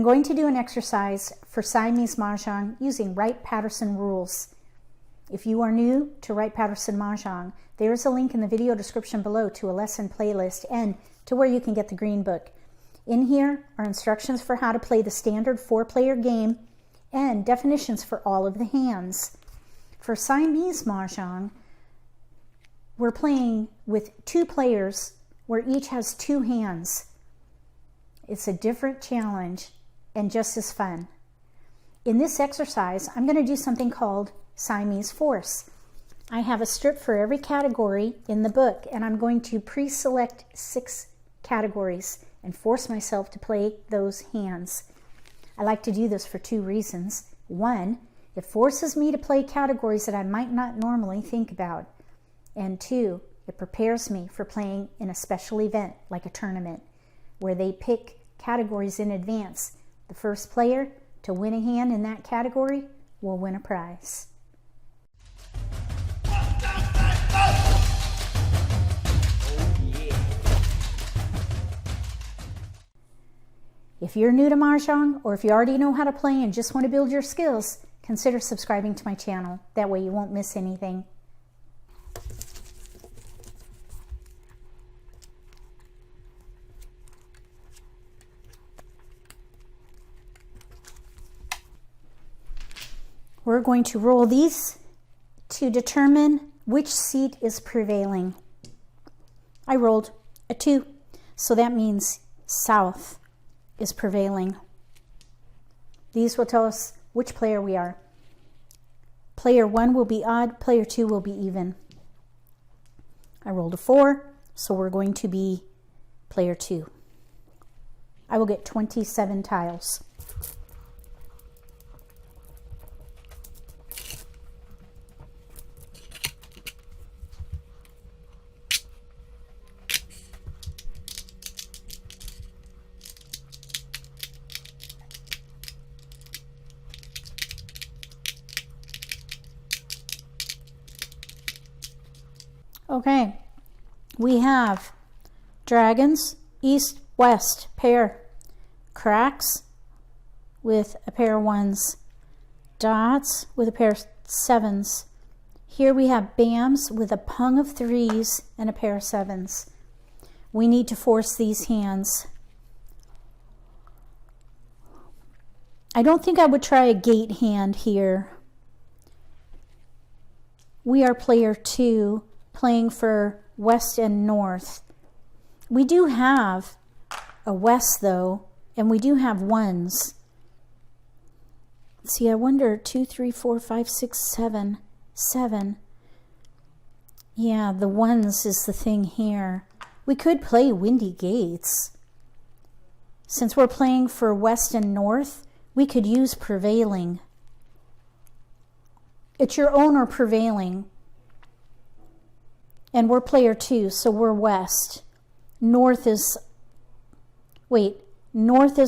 going to do an exercise for Siamese Mah Jongg using Wright Patterson rules. If you are new to Wright Patterson Mah Jongg, there is a link in the video description below to a lesson playlist and to where you can get the green book. In here are instructions for how to play the standard 4-player game and definitions for all of the hands. For Siamese Mah Jongg, we're playing with 2 players where each has 2 hands. It's a different challenge and just as fun. In this exercise, I'm going to do something called Siamese Force. I have a strip for every category in the book, and I'm going to pre-select 6 categories and force myself to play those hands. I like to do this for 2 reasons. 1, it forces me to play categories that I might not normally think about. And 2, it prepares me for playing in a special event like a tournament where they pick categories in advance. The first player to win a hand in that category will win a prize. If you're new to Mah Jongg, or if you already know how to play and just want to build your skills, consider subscribing to my channel. That way you won't miss anything. We're going to roll these to determine which seat is prevailing. I rolled a 2, so that means south is prevailing. These will tell us which player we are. Player 1 will be odd, player 2 will be even. I rolled a 4, so we're going to be player 2. I will get 27 tiles. Okay, we have dragons, east, west, pair, cracks with a pair of 1s, dots with a pair of 7s. Here we have bams with a pung of 3s and a pair of 7s. We need to force these hands. I don't think I would try a gate hand here. We are player 2. Playing for west and north. We do have a west though, and we do have 1s. Let's see, I wonder 2, 3, 4, 5, 6, 7. 7. Yeah, the 1s is the thing here. We could play windy gates. Since we're playing for west and north, we could use prevailing. It's your own or prevailing. And we're player 2, so we're west. North is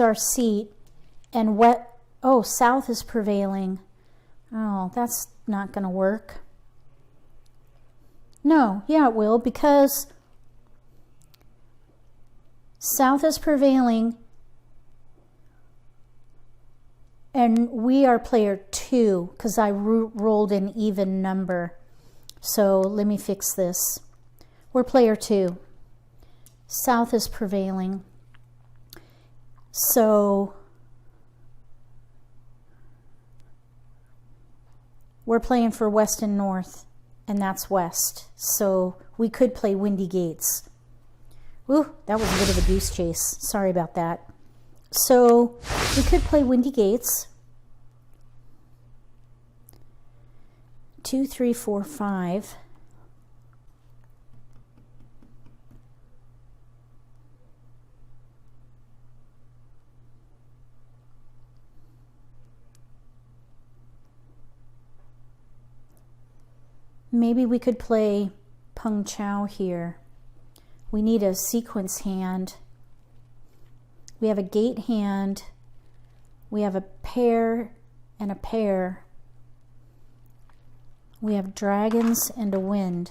our seat, and south is prevailing. Oh, that's not going to work. No, yeah, it will, because south is prevailing, and we are player 2, because I rolled an even number. So let me fix this. We're player 2. South is prevailing. So we're playing for west and north, and that's west. So we could play windy gates. Ooh, that was a bit of a goose chase. Sorry about that. So we could play windy gates. 2, 3, 4, 5. Maybe we could play Pung Chow here. We need a sequence hand. We have a gate hand. We have a pair and a pair. We have dragons and a wind.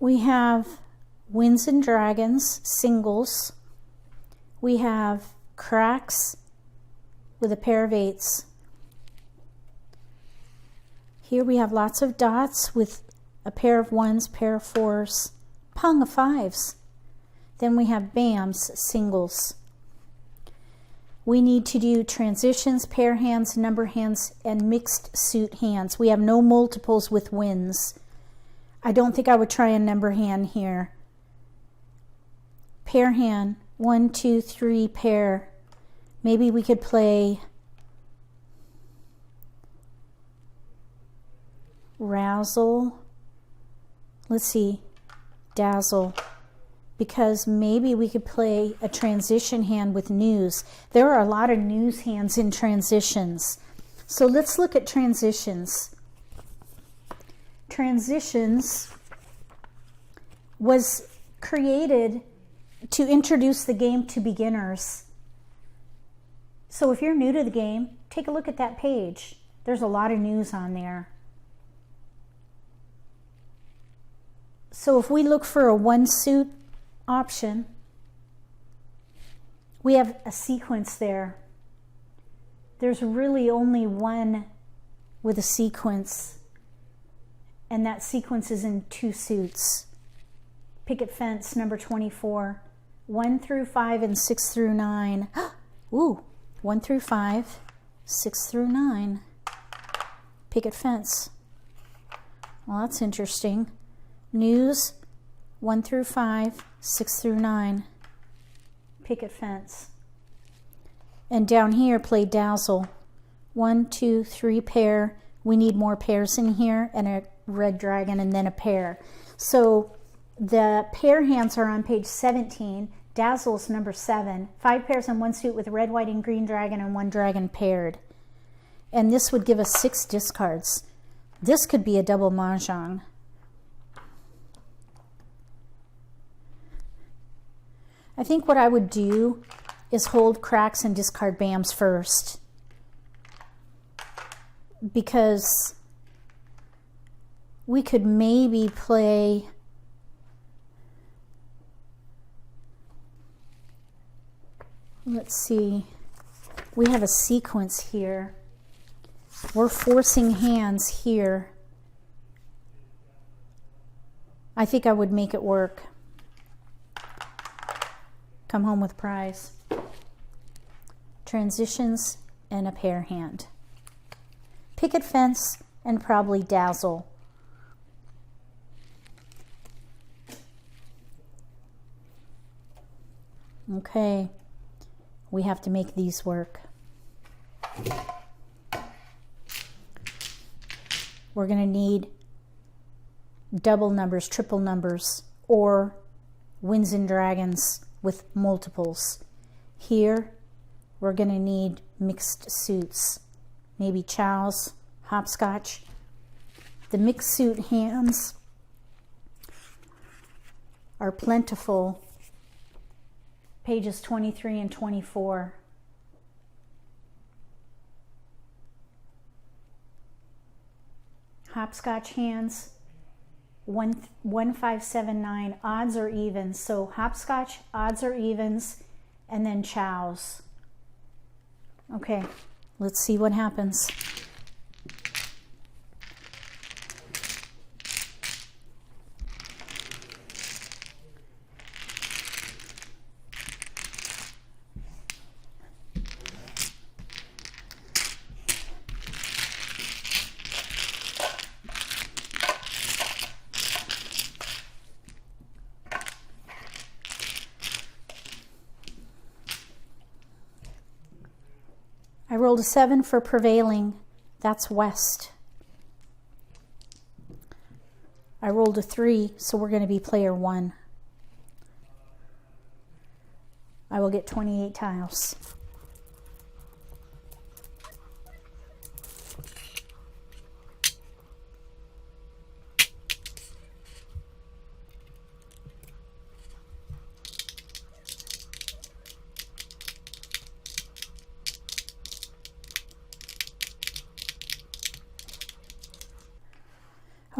We have Winds and Dragons, singles. We have cracks with a pair of 8s. Here we have lots of dots with a pair of 1s, pair of 4s, pung of 5s. Then we have bams, singles. We need to do transitions, pair hands, number hands, and mixed suit hands. We have no multiples with winds. I don't think I would try a number hand here. Pair hand, 1, 2, 3, pair. Maybe we could play razzle. Let's see, dazzle. Because maybe we could play a transition hand with news. There are a lot of news hands in transitions. So let's look at transitions. Transitions was created to introduce the game to beginners. So if you're new to the game, take a look at that page. There's a lot of news on there. So if we look for a 1 suit option, we have a sequence there. There's really only one with a sequence, and that sequence is in 2 suits. Picket fence, number 24, 1 through 5 and 6 through 9. Ooh, 1 through 5, 6 through 9. Picket fence. Well, that's interesting. News, 1 through 5, 6 through 9. Picket fence. And down here, play dazzle. 1, 2, 3 pair. We need more pairs in here, and a red dragon, and then a pair. So the pair hands are on page 17. Dazzle's number 7. 5 pairs in 1 suit with a red, white, and green dragon, and 1 dragon paired. And this would give us 6 discards. This could be a double Mah Jongg. I think what I would do is hold cracks and discard bams first, because we could maybe play let's see, we have a sequence here. We're forcing hands here. I think I would make it work. Come home with a prize. Transitions and a pair hand. Picket fence and probably dazzle. Okay, we have to make these work. We're going to need double numbers, triple numbers, or winds and dragons with multiples. Here, we're going to need mixed suits, maybe chows, hopscotch. The mixed suit hands are plentiful. Pages 23 and 24. Hopscotch hands, 1, 5, 7, 9, odds or evens. So hopscotch, odds or evens, and then chows. Okay, let's see what happens. I rolled a 7 for prevailing. That's west. I rolled a 3, so we're going to be player 1. I will get 28 tiles.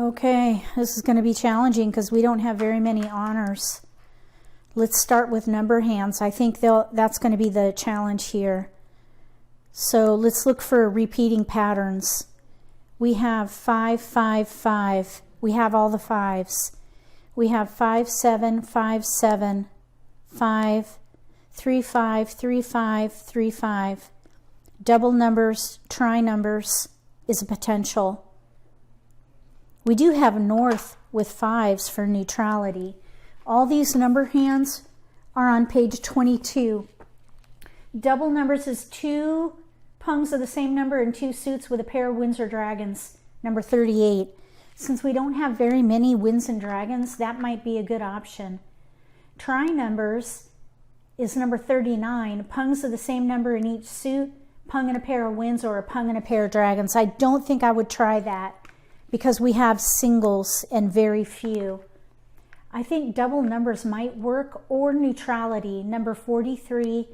Okay, this is going to be challenging because we don't have very many honors. Let's start with number hands. I think that's going to be the challenge here. So let's look for repeating patterns. We have 5, 5, 5. We have all the fives. We have 5, 7, 5, 7, 5, 3, 5, 3, 5, 3, 5. Double numbers, tri numbers is a potential. We do have north with fives for neutrality. All these number hands are on page 22. Double numbers is 2 pungs of the same number and 2 suits with a pair of Windsor Dragons, number 38. Since we don't have very many Winds and Dragons, that might be a good option. Tri numbers is number 39, pungs of the same number in each suit, pung and a pair of Winds or a pung and a pair of Dragons. I don't think I would try that because we have singles and very few. I think double numbers might work, or neutrality, number 43,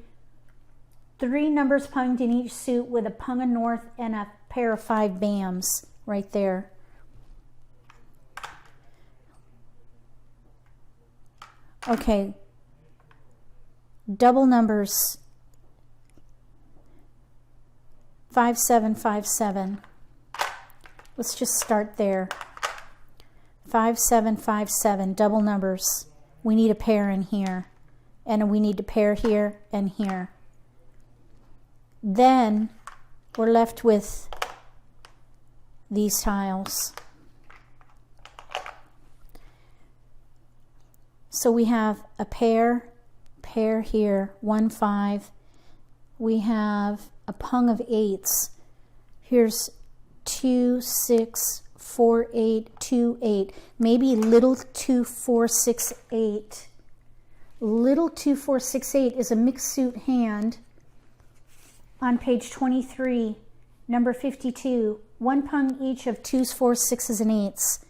3 numbers punged in each suit with a pung of north and a pair of 5 bams right there. Okay, double numbers, 5, 7, 5, 7. Let's just start there. 5, 7, 5, 7, double numbers. We need a pair in here, and we need to pair here and here. Then we're left with these tiles. So we have a pair here, 1, 5. We have a pung of 8s. Here's 2, 6, 4, 8, 2, 8. Maybe little 2, 4, 6, 8. Little 2, 4, 6, 8 is a mixed suit hand on page 23, number 52. 1 pung each of 2s, 4s, 6s, and 8s.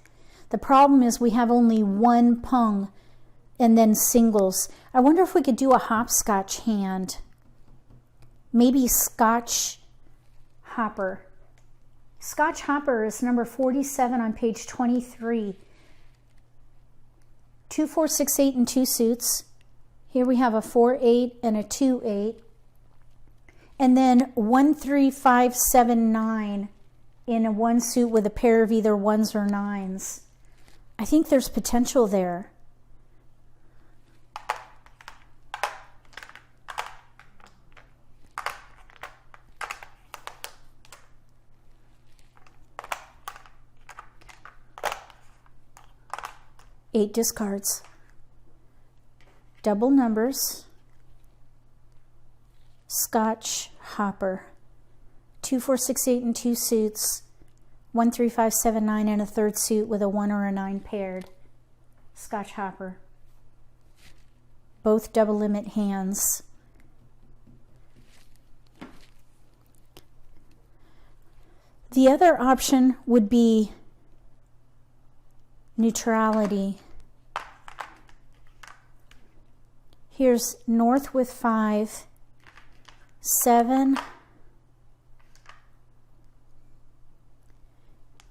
The problem is we have only 1 pung and then singles. I wonder if we could do a hopscotch hand. Maybe Scotch Hopper. Scotch Hopper is number 47 on page 23. 2, 4, 6, 8 and 2 suits. Here we have a 4, 8 and a 2, 8. And then 1, 3, 5, 7, 9 in a 1 suit with a pair of either 1s or 9s. I think there's potential there. Eight discards. Double numbers. Scotch Hopper. 2, 4, 6, 8 and 2 suits. 1, 3, 5, 7, 9 and a 3rd suit with a 1 or a 9 paired. Scotch Hopper. Both double limit hands. The other option would be neutrality. Here's north with 5, 7,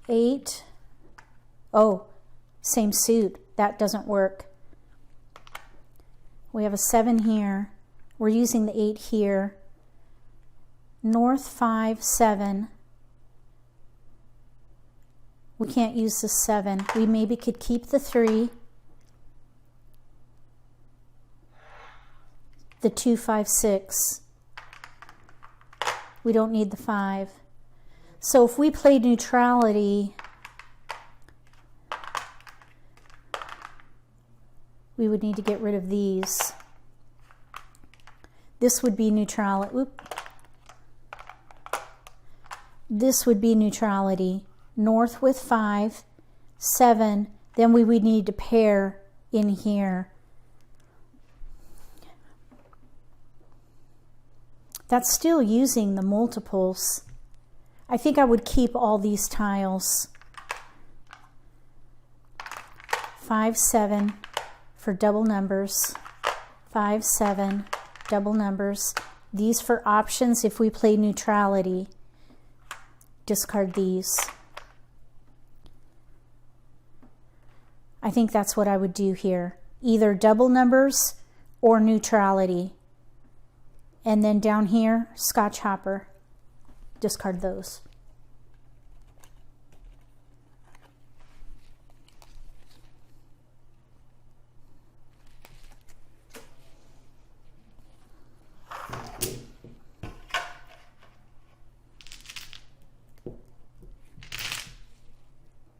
8. Oh, same suit. That doesn't work. We have a 7 here. We're using the 8 here. North 5, 7. We can't use the 7. We maybe could keep the 3. The 2, 5, 6. We don't need the 5. So if we play neutrality, we would need to get rid of these. This would be neutrality. Oop. This would be neutrality. North with 5, 7. Then we would need to pair in here. That's still using the multiples. I think I would keep all these tiles. 5, 7 for double numbers. 5, 7, double numbers. These for options if we play neutrality. Discard these. I think that's what I would do here. Either double numbers or neutrality. And then down here, Scotch hopper. Discard those.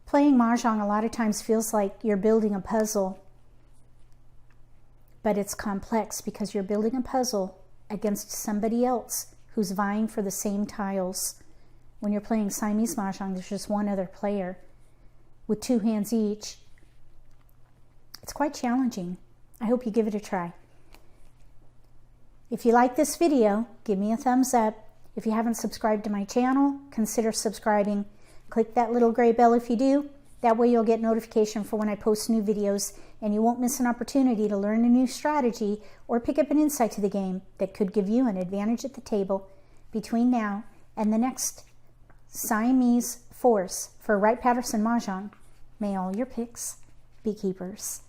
Playing Mahjong a lot of times feels like you're building a puzzle, but it's complex because you're building a puzzle against somebody else who's vying for the same tiles. When you're playing Siamese Mahjong, there's just one other player with 2 hands each. It's quite challenging. I hope you give it a try. If you like this video, give me a thumbs up. If you haven't subscribed to my channel, consider subscribing. Click that little gray bell if you do. That way you'll get notification for when I post new videos, and you won't miss an opportunity to learn a new strategy or pick up an insight to the game that could give you an advantage at the table between now and the next Siamese Force for Wright Patterson Mah Jongg. May all your picks be keepers.